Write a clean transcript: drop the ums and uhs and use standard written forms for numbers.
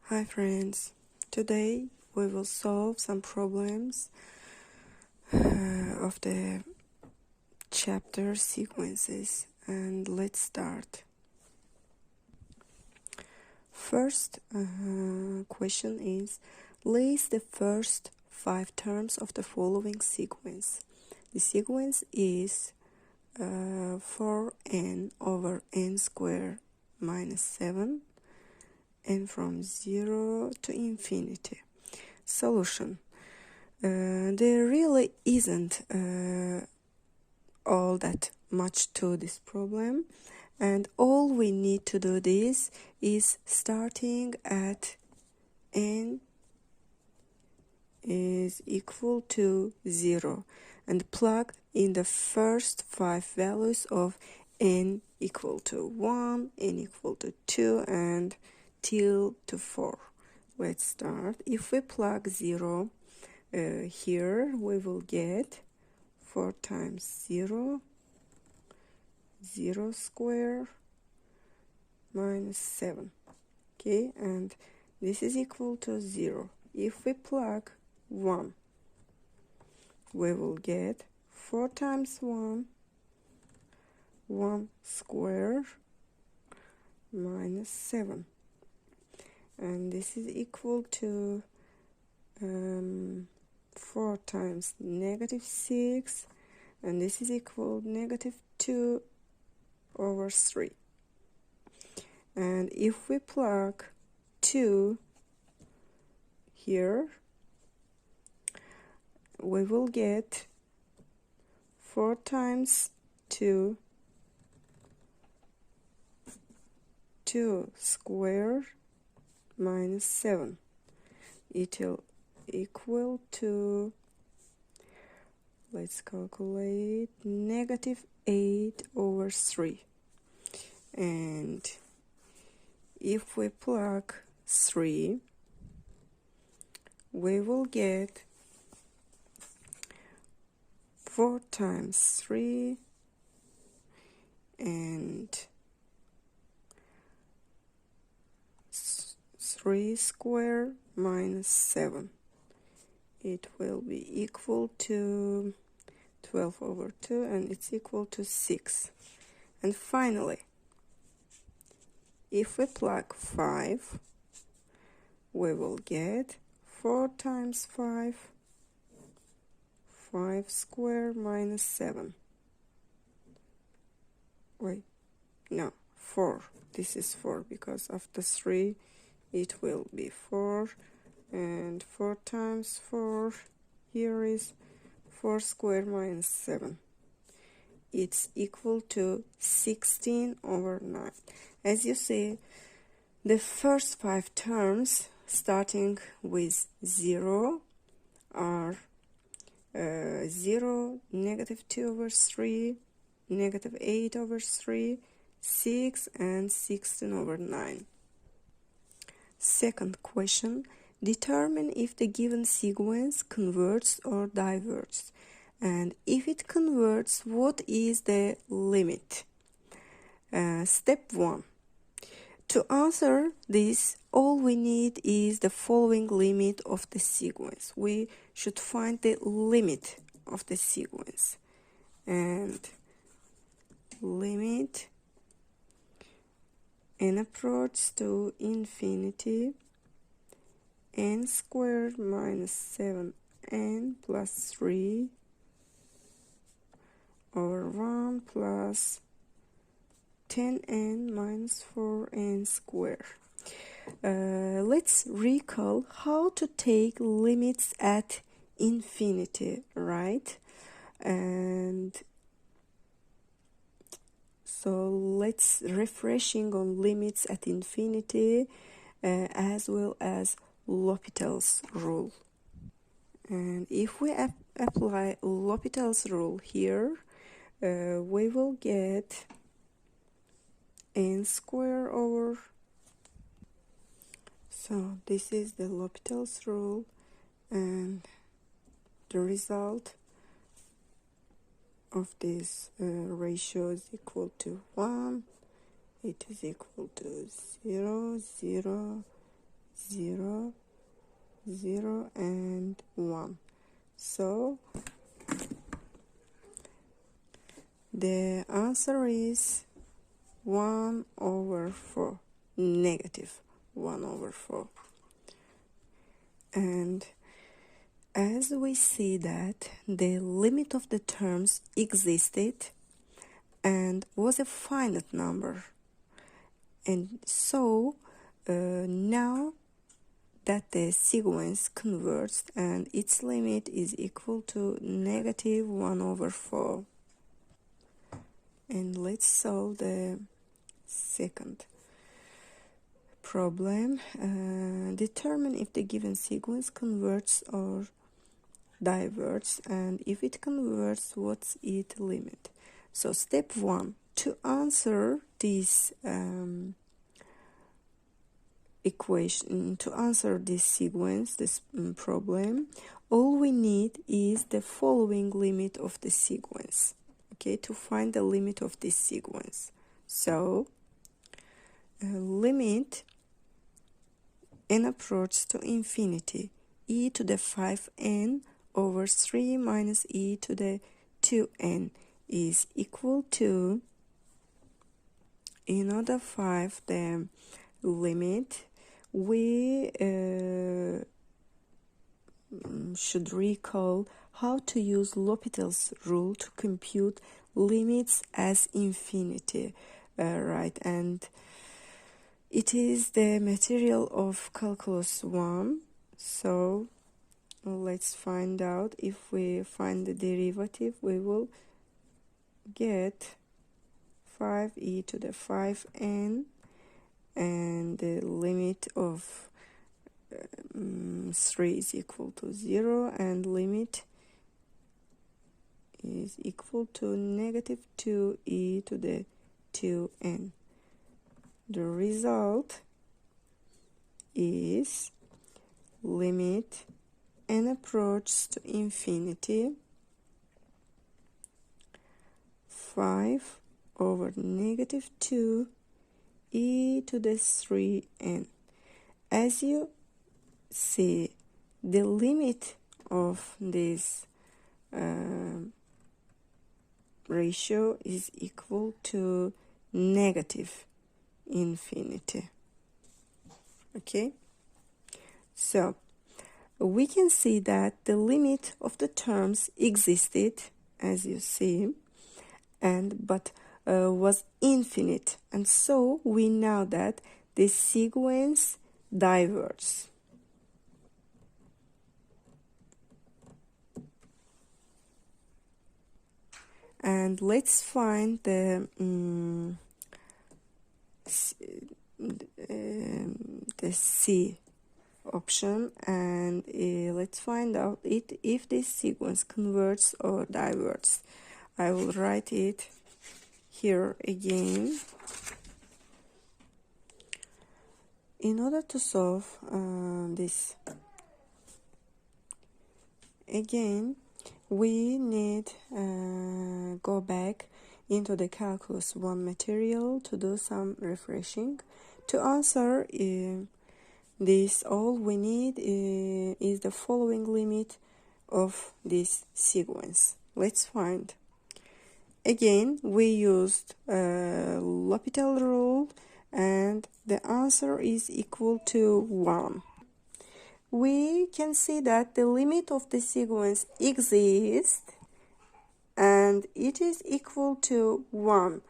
Hi friends, today we will solve some problems of the chapter sequences, and let's start. First question is, list the first 5 terms of the following sequence. The sequence is 4n over n squared minus 7 and from 0 to infinity. Solution. There really isn't all that much to this problem, and all we need to do this is starting at n is equal to 0 and plug in the first 5 values of n equal to 1, n equal to 2, and till to 4. Let's start. If we plug 0 here, we will get 4 times 0, 0 square minus 7. Okay, and this is equal to 0. If we plug 1, we will get 4 times 1, 1 square minus 7. And this is equal to 4 times negative 6, and this is equal to negative 2 over 3. And if we plug 2 here, we will get 4 times 2, 2 square minus 7. It will equal to, let's calculate, negative 8 over 3. And if we plug 3, we will get 4 times 3 and 3 square minus 7. It will be equal to 12 over 2, and it's equal to 6. And finally, if we plug 5, we will get 4 times 5, 5 square minus 7. Wait, no, 4. This is 4 because after 3 it will be 4, and 4 times 4 here is 4 square minus 7. It's equal to 16 over 9. As you see, the first 5 terms starting with 0 are 0, negative 2 over 3, negative 8 over 3, 6, and 16 over 9. Second question, determine if the given sequence converts or diverges. And if it converts, what is the limit? Step 1. To answer this, all we need is the following limit of the sequence. We should find the limit of the sequence. And limit n approaches to infinity, n squared minus 7n plus 3 over 1 plus 10n minus 4n squared. Let's recall how to take limits at infinity, right? And so let's refreshing on limits at infinity as well as L'Hopital's rule. And if we apply L'Hopital's rule here, we will get n squared over. So this is the L'Hopital's rule, and the result of this ratio is equal to 1. It is equal to 0, 0, 0, 0, and 1. So the answer is 1/4, negative 1/4. And as we see that the limit of the terms existed and was a finite number, and so now that the sequence converts and its limit is equal to negative 1/4. And let's solve the second problem. Determine if the given sequence converts or diverges, and if it converts, what's its limit. So step 1, to answer this equation, to answer this sequence, this problem, all we need is the following limit of the sequence, okay, to find the limit of this sequence. So limit n approaches to infinity, e to the 5n over 3 minus e to the 2n is equal to, in order 5, the limit, we should recall how to use L'Hopital's rule to compute limits as infinity, right? And it is the material of calculus 1. So let's find out. If we find the derivative, we will get 5e to the 5n, and the limit of 3 is equal to 0, and limit is equal to negative 2e to the 2n. The result is limit n approaches to infinity 5 over negative 2 e to the 3n. As you see, the limit of this ratio is equal to negative infinity. Okay, so we can see that the limit of the terms existed, as you see, but was infinite, and so we know that the sequence diverges. And let's find the C option, and let's find out if this sequence converges or diverges. I will write it here again. In order to solve this, again, we need go back into the calculus 1 material to do some refreshing. To answer this, all we need is the following limit of this sequence. Let's find. Again, we used L'Hopital rule, and the answer is equal to 1. We can see that the limit of the sequence exists, and it is equal to 1.